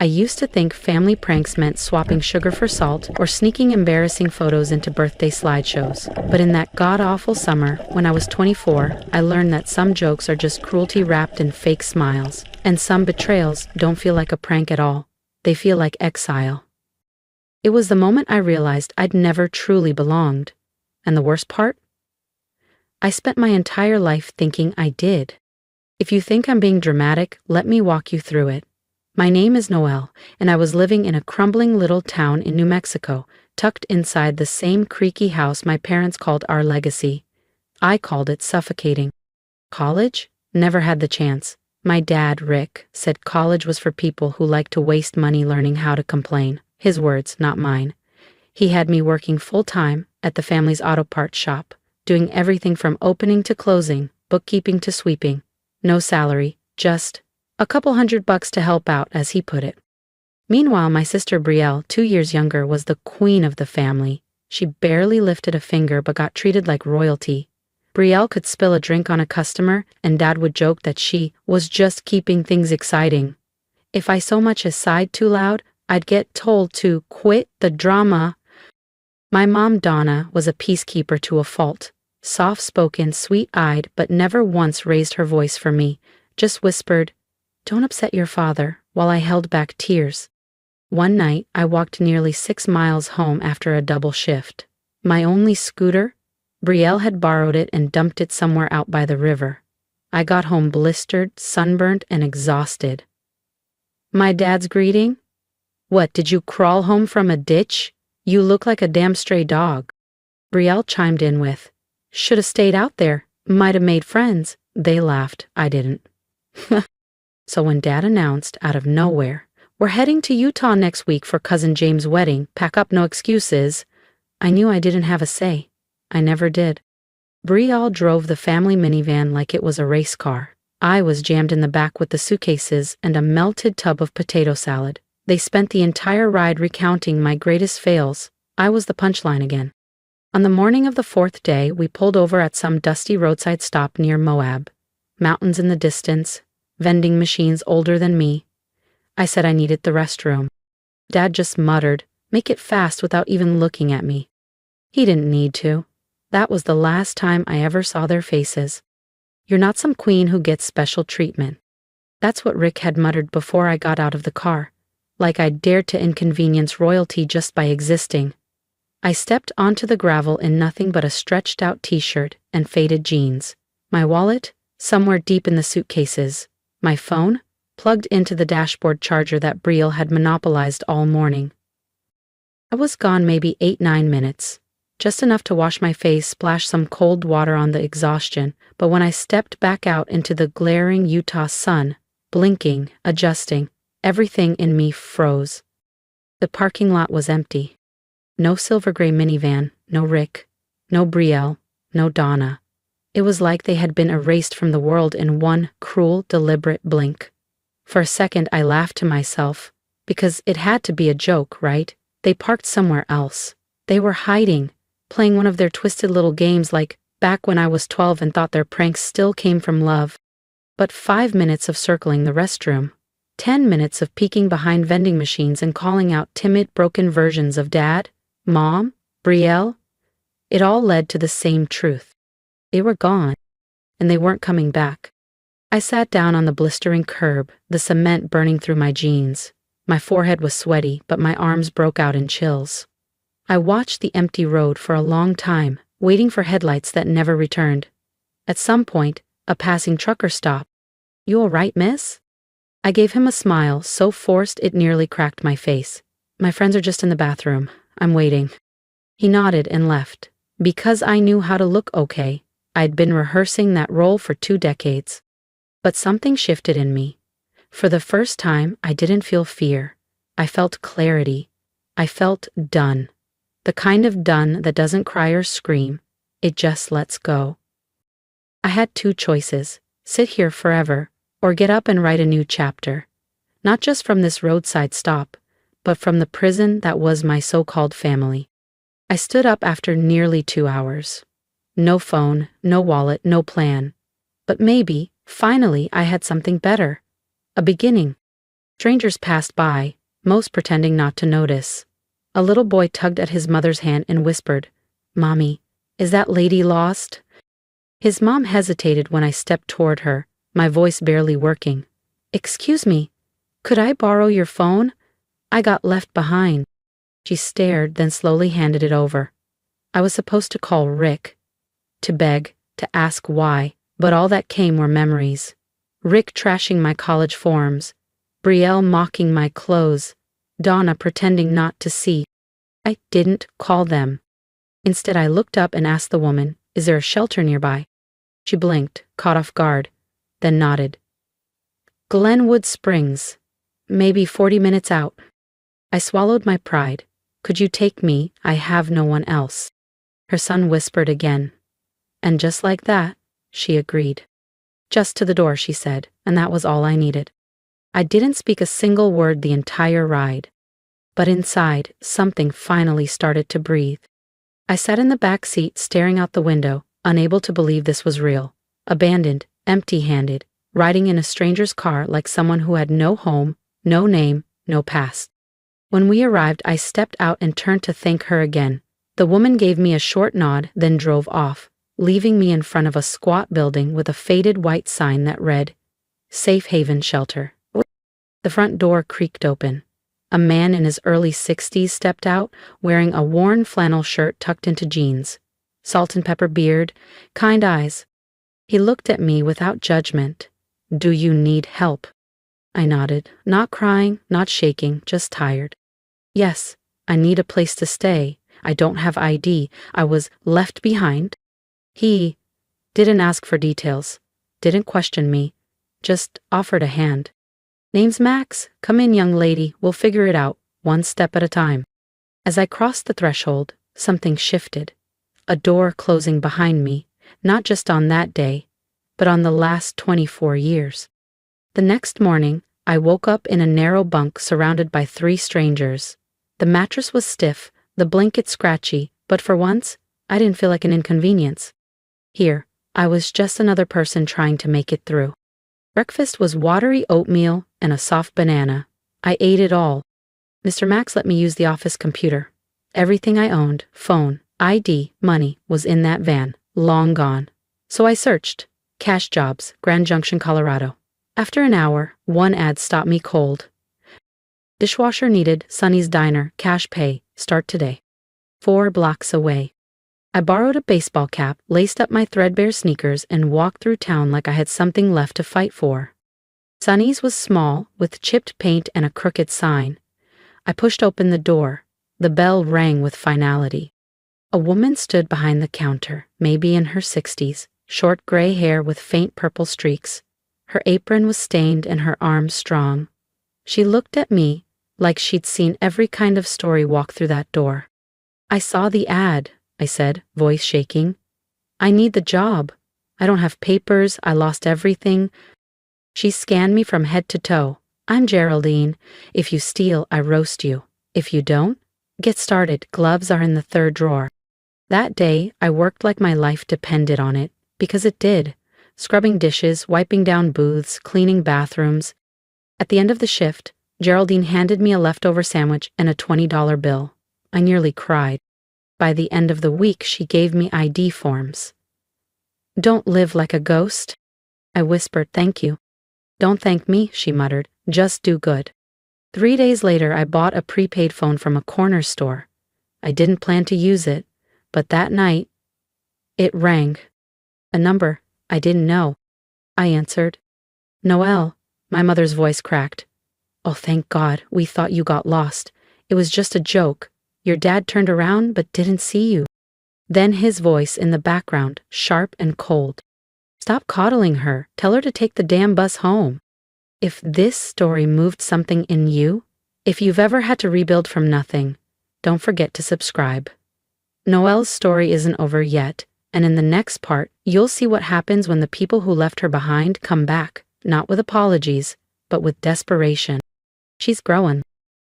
I used to think family pranks meant swapping sugar for salt or sneaking embarrassing photos into birthday slideshows. But in that god-awful summer, when I was 24, I learned that some jokes are just cruelty wrapped in fake smiles, and some betrayals don't feel like a prank at all. They feel like exile. It was the moment I realized I'd never truly belonged. And the worst part? I spent my entire life thinking I did. If you think I'm being dramatic, let me walk you through it. My name is Noelle, and I was living in a crumbling little town in New Mexico, tucked inside the same creaky house my parents called our legacy. I called it suffocating. College? Never had the chance. My dad, Rick, said college was for people who like to waste money learning how to complain. His words, not mine. He had me working full-time at the family's auto parts shop, doing everything from opening to closing, bookkeeping to sweeping. No salary, just a couple $100 to help out, as he put it. Meanwhile, my sister Brielle, 2 years younger, was the queen of the family. She barely lifted a finger but got treated like royalty. Brielle could spill a drink on a customer, and Dad would joke that she was just keeping things exciting. If I so much as sighed too loud, I'd get told to quit the drama. My mom, Donna, was a peacekeeper to a fault. Soft-spoken, sweet-eyed, but never once raised her voice for me, just whispered, "Don't upset your father," while I held back tears. One night, I walked nearly 6 miles home after a double shift. My only scooter? Brielle had borrowed it and dumped it somewhere out by the river. I got home blistered, sunburnt, and exhausted. My dad's greeting? "What, did you crawl home from a ditch? You look like a damn stray dog." Brielle chimed in with, "Should've stayed out there. Might have made friends." They laughed. I didn't. So when Dad announced, out of nowhere, "We're heading to Utah next week for Cousin James' wedding, pack up, no excuses," I knew I didn't have a say. I never did. Brielle drove the family minivan like it was a race car. I was jammed in the back with the suitcases and a melted tub of potato salad. They spent the entire ride recounting my greatest fails. I was the punchline again. On the morning of the 4th day, we pulled over at some dusty roadside stop near Moab. Mountains in the distance, vending machines older than me. I said I needed the restroom. Dad just muttered, "Make it fast," without even looking at me. He didn't need to. That was the last time I ever saw their faces. "You're not some queen who gets special treatment." That's what Rick had muttered before I got out of the car, like I dared to inconvenience royalty just by existing. I stepped onto the gravel in nothing but a stretched-out t-shirt and faded jeans. My wallet? Somewhere deep in the suitcases. My phone? Plugged into the dashboard charger that Brielle had monopolized all morning. I was gone maybe 8-9 minutes. Just enough to wash my face, splash some cold water on the exhaustion, but when I stepped back out into the glaring Utah sun, blinking, adjusting, everything in me froze. The parking lot was empty. No silver gray minivan, no Rick, no Brielle, no Donna. It was like they had been erased from the world in one cruel, deliberate blink. For a second I laughed to myself, because it had to be a joke, right? They parked somewhere else. They were hiding, playing one of their twisted little games like back when I was 12 and thought their pranks still came from love. But 5 minutes of circling the restroom, 10 minutes of peeking behind vending machines and calling out timid, broken versions of Dad, Mom, Brielle, it all led to the same truth. They were gone, and they weren't coming back. I sat down on the blistering curb, the cement burning through my jeans. My forehead was sweaty, but my arms broke out in chills. I watched the empty road for a long time, waiting for headlights that never returned. At some point, a passing trucker stopped. "You all right, miss?" I gave him a smile so forced it nearly cracked my face. "My friends are just in the bathroom. I'm waiting." He nodded and left. Because I knew how to look okay, I'd been rehearsing that role for 2 decades. But something shifted in me. For the first time, I didn't feel fear. I felt clarity. I felt done. The kind of done that doesn't cry or scream. It just lets go. I had 2 choices: sit here forever, or get up and write a new chapter. Not just from this roadside stop, but from the prison that was my so-called family. I stood up after nearly 2 hours. No phone, no wallet, no plan. But maybe, finally, I had something better. A beginning. Strangers passed by, most pretending not to notice. A little boy tugged at his mother's hand and whispered, "Mommy, is that lady lost?" His mom hesitated when I stepped toward her, my voice barely working. "Excuse me, could I borrow your phone? I got left behind." She stared, then slowly handed it over. I was supposed to call Rick, to beg, to ask why, but all that came were memories. Rick trashing my college forms, Brielle mocking my clothes, Donna pretending not to see. I didn't call them. Instead, I looked up and asked the woman, "Is there a shelter nearby?" She blinked, caught off guard, then nodded. "Glenwood Springs. Maybe 40 minutes out." I swallowed my pride. "Could you take me? I have no one else." Her son whispered again. And just like that, she agreed. "Just to the door," she said, and that was all I needed. I didn't speak a single word the entire ride. But inside, something finally started to breathe. I sat in the back seat staring out the window, unable to believe this was real. Abandoned, empty-handed, riding in a stranger's car like someone who had no home, no name, no past. When we arrived, I stepped out and turned to thank her again. The woman gave me a short nod, then drove off, leaving me in front of a squat building with a faded white sign that read, "Safe Haven Shelter." The front door creaked open. A man in his early 60s stepped out, wearing a worn flannel shirt tucked into jeans, salt and pepper beard, kind eyes. He looked at me without judgment. "Do you need help?" I nodded, not crying, not shaking, just tired. "Yes, I need a place to stay. I don't have ID. I was left behind." He didn't ask for details, didn't question me, just offered a hand. "Name's Max. Come in, young lady. We'll figure it out, one step at a time." As I crossed the threshold, something shifted. A door closing behind me, not just on that day, but on the last 24 years. The next morning, I woke up in a narrow bunk surrounded by 3 strangers. The mattress was stiff, the blanket scratchy, but for once, I didn't feel like an inconvenience. Here, I was just another person trying to make it through. Breakfast was watery oatmeal and a soft banana. I ate it all. Mr. Max let me use the office computer. Everything I owned, phone, ID, money, was in that van, long gone. So I searched. Cash jobs, Grand Junction, Colorado. After an hour, one ad stopped me cold. Dishwasher needed, Sonny's Diner, cash pay, start today. 4 blocks away. I borrowed a baseball cap, laced up my threadbare sneakers, and walked through town like I had something left to fight for. Sonny's was small, with chipped paint and a crooked sign. I pushed open the door. The bell rang with finality. A woman stood behind the counter, maybe in her 60s, short gray hair with faint purple streaks. Her apron was stained and her arms strong. She looked at me like she'd seen every kind of story walk through that door. "I saw the ad," I said, voice shaking. "I need the job. I don't have papers. I lost everything." She scanned me from head to toe. "I'm Geraldine. If you steal, I roast you. If you don't, get started. Gloves are in the 3rd drawer." That day, I worked like my life depended on it, because it did. Scrubbing dishes, wiping down booths, cleaning bathrooms. At the end of the shift, Geraldine handed me a leftover sandwich and a $20 bill. I nearly cried. By the end of the week, she gave me ID forms. "Don't live like a ghost." I whispered, "Thank you." "Don't thank me," she muttered. "Just do good." 3 days later, I bought a prepaid phone from a corner store. I didn't plan to use it, but that night, it rang. A number I didn't know. I answered. "Noelle," my mother's voice cracked. "Oh, thank God, we thought you got lost. It was just a joke. Your dad turned around but didn't see you." Then his voice in the background, sharp and cold. "Stop coddling her. Tell her to take the damn bus home." If this story moved something in you, if you've ever had to rebuild from nothing, don't forget to subscribe. Noelle's story isn't over yet, and in the next part, you'll see what happens when the people who left her behind come back, not with apologies, but with desperation. She's growing.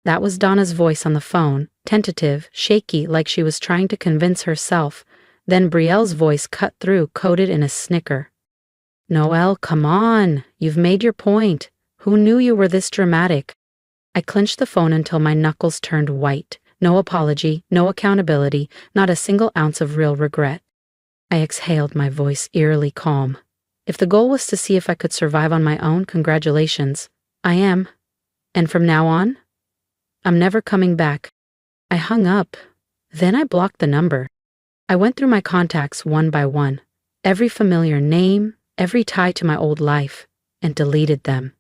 That was Donna's voice on the phone, tentative, shaky, like she was trying to convince herself. Then Brielle's voice cut through, coded in a snicker. "Noelle, come on. You've made your point. Who knew you were this dramatic? I clenched the phone until my knuckles turned white. No apology, no accountability, not a single ounce of real regret. I exhaled, my voice eerily calm. If the goal was to see if I could survive on my own, congratulations. I am. And from now on, I'm never coming back. I hung up. Then I blocked the number. I went through my contacts one by one, every familiar name, every tie to my old life, and deleted them.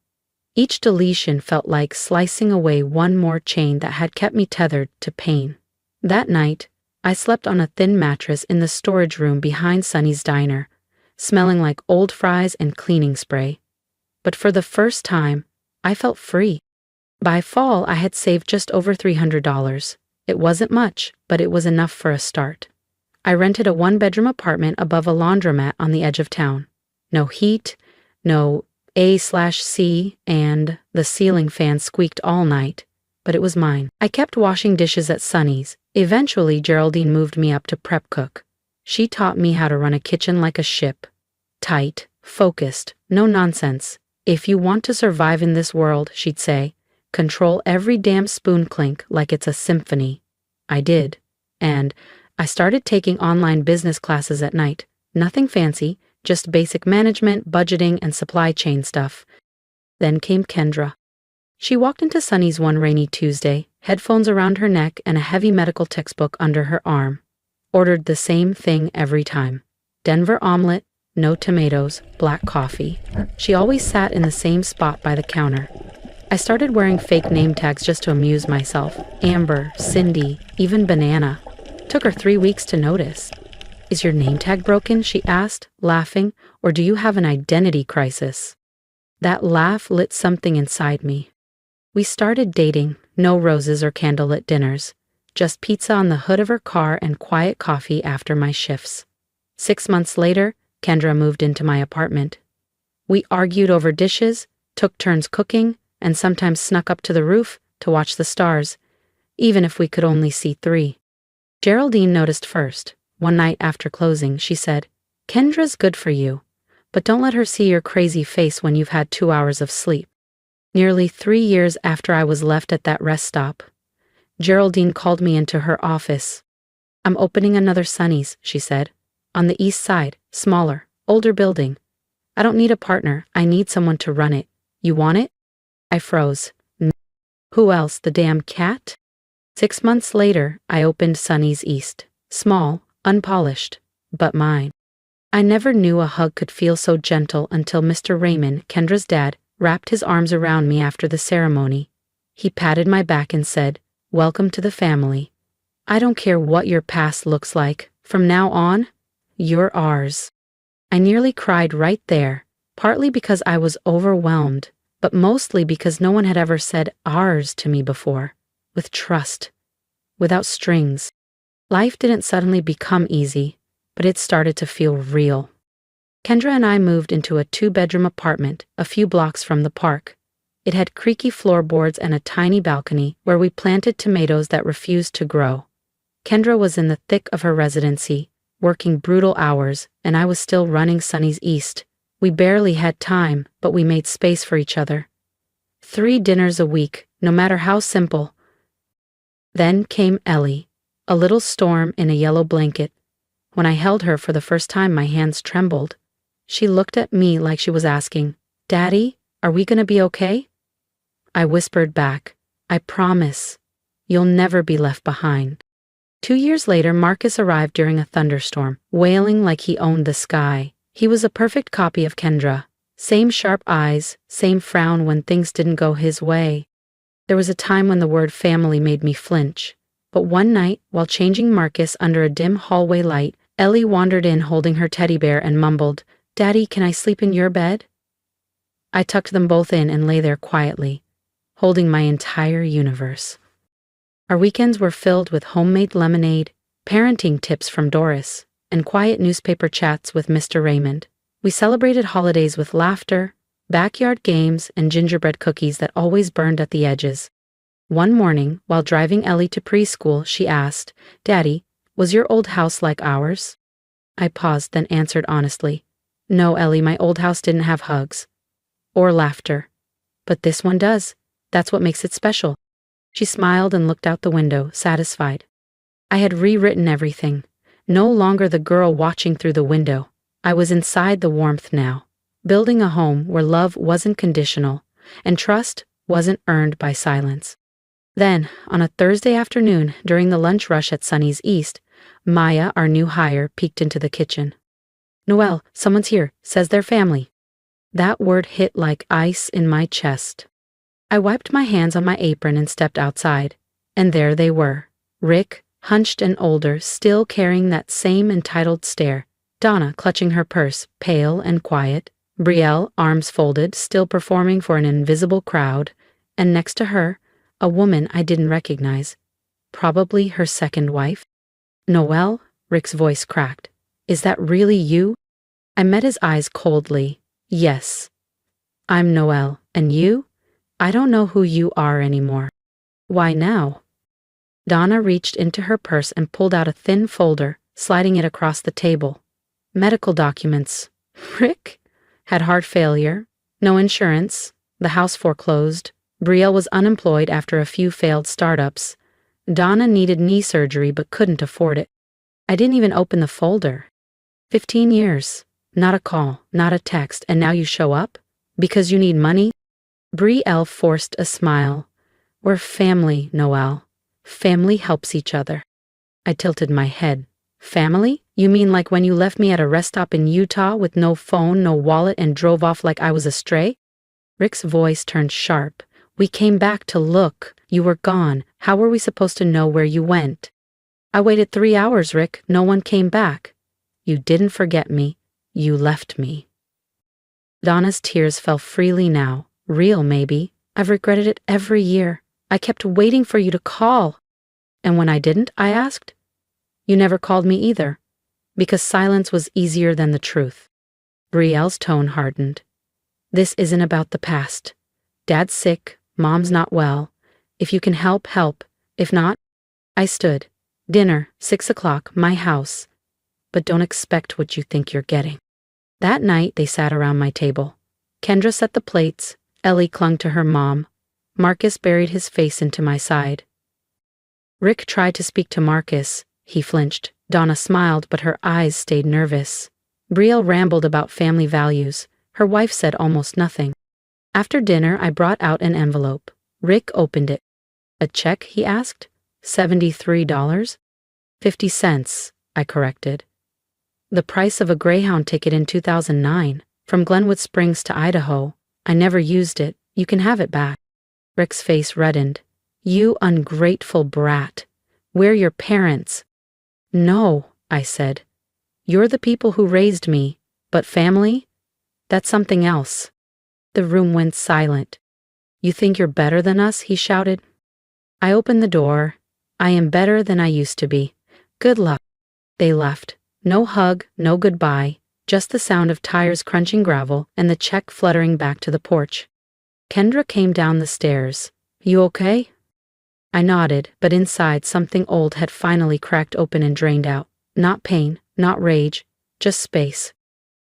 Each deletion felt like slicing away one more chain that had kept me tethered to pain. That night, I slept on a thin mattress in the storage room behind Sonny's diner, smelling like old fries and cleaning spray. But for the first time, I felt free. By fall, I had saved just over $300. It wasn't much, but it was enough for a start. I rented a one-bedroom apartment above a laundromat on the edge of town. No heat, no A/C, and the ceiling fan squeaked all night, but it was mine. I kept washing dishes at Sonny's. Eventually, Geraldine moved me up to prep cook. She taught me how to run a kitchen like a ship. Tight, focused, no nonsense. If you want to survive in this world, she'd say, control every damn spoon clink like it's a symphony. I did. And I started taking online business classes at night. Nothing fancy, just basic management, budgeting, and supply chain stuff. Then came Kendra. She walked into Sonny's one rainy Tuesday, headphones around her neck and a heavy medical textbook under her arm. Ordered the same thing every time. Denver omelet, no tomatoes, black coffee. She always sat in the same spot by the counter. I started wearing fake name tags just to amuse myself. Amber, Cindy, even Banana. Took her 3 weeks to notice. Is your name tag broken? She asked, laughing, or do you have an identity crisis? That laugh lit something inside me. We started dating, no roses or candlelit dinners, just pizza on the hood of her car and quiet coffee after my shifts. 6 months later, Kendra moved into my apartment. We argued over dishes, took turns cooking, and sometimes snuck up to the roof to watch the stars, even if we could only see 3. Geraldine noticed first. One night after closing, she said, Kendra's good for you, but don't let her see your crazy face when you've had 2 hours of sleep. Nearly 3 years after I was left at that rest stop, Geraldine called me into her office. I'm opening another Sonny's, she said, on the east side, smaller, older building. I don't need a partner, I need someone to run it. You want it? I froze. Who else, the damn cat? 6 months later, I opened Sonny's East. Small, unpolished, but mine. I never knew a hug could feel so gentle until Mr. Raymond, Kendra's dad, wrapped his arms around me after the ceremony. He patted my back and said, welcome to the family. I don't care what your past looks like. From now on, you're ours. I nearly cried right there, partly because I was overwhelmed, but mostly because no one had ever said ours to me before, with trust, without strings. Life didn't suddenly become easy, but it started to feel real. Kendra and I moved into a 2-bedroom apartment a few blocks from the park. It had creaky floorboards and a tiny balcony where we planted tomatoes that refused to grow. Kendra was in the thick of her residency, working brutal hours, and I was still running Sonny's East. We barely had time, but we made space for each other. 3 dinners a week, no matter how simple. Then came Ellie, a little storm in a yellow blanket. When I held her for the first time, my hands trembled. She looked at me like she was asking, Daddy, are we gonna be okay? I whispered back, I promise. You'll never be left behind. 2 years later, Marcus arrived during a thunderstorm, wailing like he owned the sky. He was a perfect copy of Kendra. Same sharp eyes, same frown when things didn't go his way. There was a time when the word family made me flinch. But one night, while changing Marcus under a dim hallway light, Ellie wandered in holding her teddy bear and mumbled, Daddy, can I sleep in your bed? I tucked them both in and lay there quietly, holding my entire universe. Our weekends were filled with homemade lemonade, parenting tips from Doris, and quiet newspaper chats with Mr. Raymond. We celebrated holidays with laughter, backyard games, and gingerbread cookies that always burned at the edges. One morning, while driving Ellie to preschool, she asked, Daddy, was your old house like ours? I paused, then answered honestly, No, Ellie, my old house didn't have hugs. Or laughter. But this one does. That's what makes it special. She smiled and looked out the window, satisfied. I had rewritten everything. No longer the girl watching through the window. I was inside the warmth now, building a home where love wasn't conditional and trust wasn't earned by silence. Then, on a Thursday afternoon during the lunch rush at Sunny's East, Maya, our new hire, peeked into the kitchen. "Noelle, someone's here, says they're family." That word hit like ice in my chest. I wiped my hands on my apron and stepped outside. And there they were. Rick, hunched and older, still carrying that same entitled stare. Donna, clutching her purse, pale and quiet. Brielle, arms folded, still performing for an invisible crowd. And next to her, a woman I didn't recognize. Probably her second wife. "Noelle?" Rick's voice cracked. "Is that really you?" I met his eyes coldly. "Yes. I'm Noelle. And you? I don't know who you are anymore." "Why now?" Donna reached into her purse and pulled out a thin folder, sliding it across the table. "Medical documents." Rick had heart failure, no insurance, the house foreclosed. Brielle was unemployed after a few failed startups. Donna needed knee surgery but couldn't afford it. I didn't even open the folder. 15 years. Not a call, not a text, and now you show up? Because you need money? Brielle forced a smile. "We're family, Noelle. Family helps each other." I tilted my head. "Family? You mean like when you left me at a rest stop in Utah with no phone, no wallet, and drove off like I was a stray?" Rick's voice turned sharp. "We came back to look. You were gone. How were we supposed to know where you went?" "I waited 3 hours, Rick. No one came back." "You didn't forget me. You left me." Donna's tears fell freely now. Real, maybe. I've regretted it every year. I kept waiting for you to call. "And when I didn't?" I asked. "You never called me either. Because silence was easier than the truth." Brielle's tone hardened. "This isn't about the past. Dad's sick. Mom's not well. If you can help, help. If not..." I stood. "Dinner, 6 o'clock, my house. But don't expect what you think you're getting." That night they sat around my table. Kendra set the plates. Ellie clung to her mom. Marcus buried his face into my side. Rick tried to speak to Marcus. He flinched. Donna smiled, but her eyes stayed nervous. Brielle rambled about family values. Her wife said almost nothing. After dinner, I brought out an envelope. Rick opened it. "A check?" he asked. $73? 50 cents, I corrected. "The price of a Greyhound ticket in 2009, from Glenwood Springs to Idaho. I never used it. You can have it back." Rick's face reddened. "You ungrateful brat. We're your parents." "No," I said. "You're the people who raised me, but family? That's something else." The room went silent. "You think you're better than us?" he shouted. I opened the door. "I am better than I used to be. Good luck." They left. No hug, no goodbye, just the sound of tires crunching gravel and the check fluttering back to the porch. Kendra came down the stairs. "You okay?" I nodded, but inside something old had finally cracked open and drained out. Not pain, not rage, just space.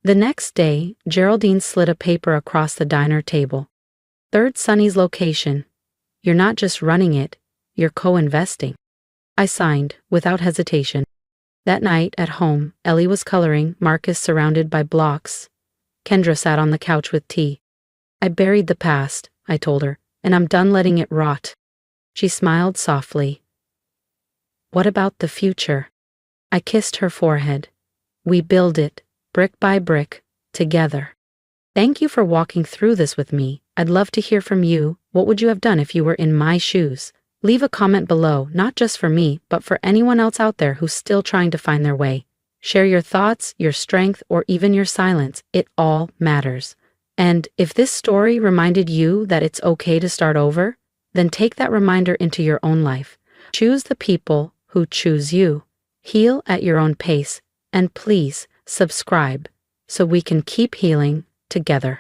The next day, Geraldine slid a paper across the diner table. "Third Sunny's location. You're not just running it, you're co-investing." I signed, without hesitation. That night, at home, Ellie was coloring, Marcus surrounded by blocks. Kendra sat on the couch with tea. "I buried the past," I told her, "and I'm done letting it rot." She smiled softly. "What about the future?" I kissed her forehead. "We build it, brick by brick, together." Thank you for walking through this with me. I'd love to hear from you. What would you have done if you were in my shoes? Leave a comment below, not just for me, but for anyone else out there who's still trying to find their way. Share your thoughts, your strength, or even your silence. It all matters. And if this story reminded you that it's okay to start over, then take that reminder into your own life. Choose the people who choose you. Heal at your own pace. And please subscribe so we can keep healing together.